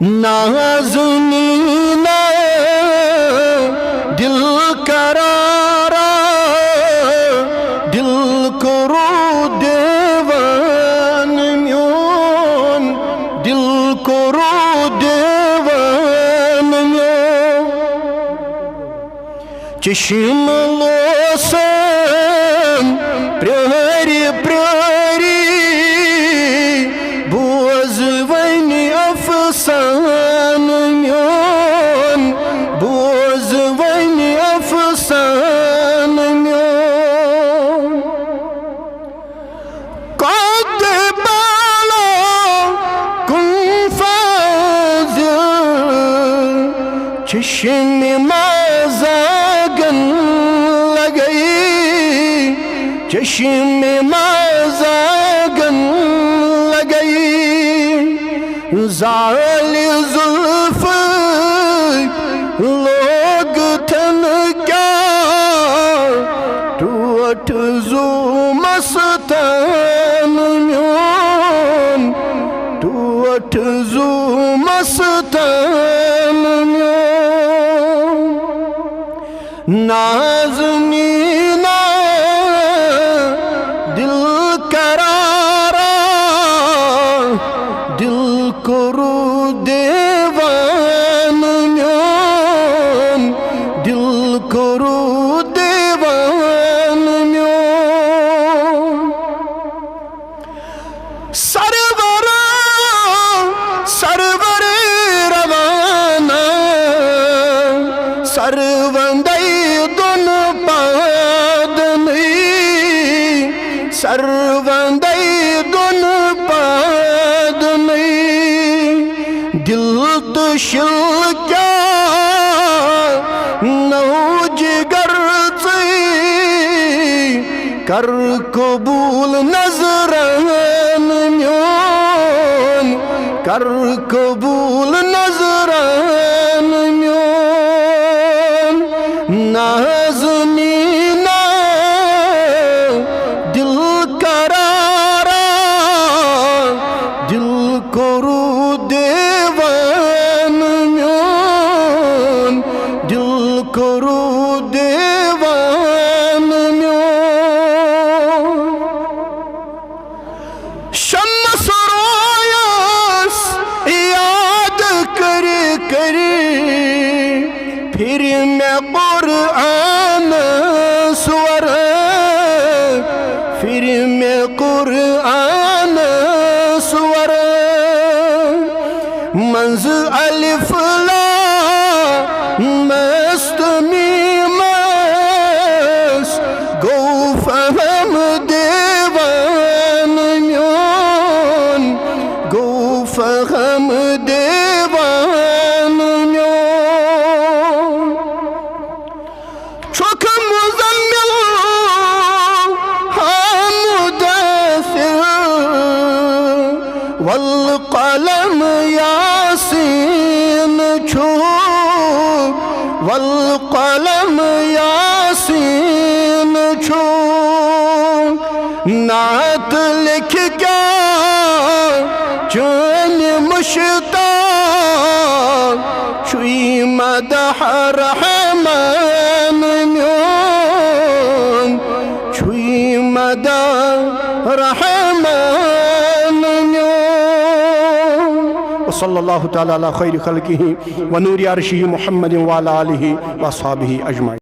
नाज़नीना दिल करारा दिल करो देवान म्योन दिल करो देवान म्योन चश्म लोसन प्रहरी प्रहरी बोझ वनी अफसान म्योन बोझ वनी अफसान म्योन कद बाला कुन फाज़िल चश्म माज़ागन लगई चश्म माज़ागन लगई ज़ाली ज़ुल्फ़ लोग थन क्या टूट ज़ू मस्तान म्योन टूट ज़ू मस्तान म्योन नाज़नीना दिल करारा दिल करो देवान म्योन दिल करो देवान म्योन सरवर सरवर रवाना सरवंदई दुन पादनी सरवंदई दुन पादनी दिल तो शिल क्या नौज गर्जी कर कबूल नजरान म्योन कर कबूल नजरान म्योन नाज़नीना दिल करारा दिल करो देवान म्योन दिल करो देवान म्योन शम्स रोयस याद करे करे फिर मैं कुरान स्वर फिर मैं कुरान स्वर मंज़ अलिफ लाम मस्त मीम गो फहम देवान म्योन गो फहम देवान म्योन चुक मुज़म्मिल हाँ मुदस्सिर वल क़लम यासीन छू वल क़लम यासीन छू नात लिख क्या चैन मुश्ताक छुई मदह रहमान म्योन छुई मदह रहमान म्योन सल्लल्लाहु तआला अला खैरि खल्किही व नूरि अर्शिही मुहम्मदिन व अला आलिही व अस्हाबिही अजमाइन।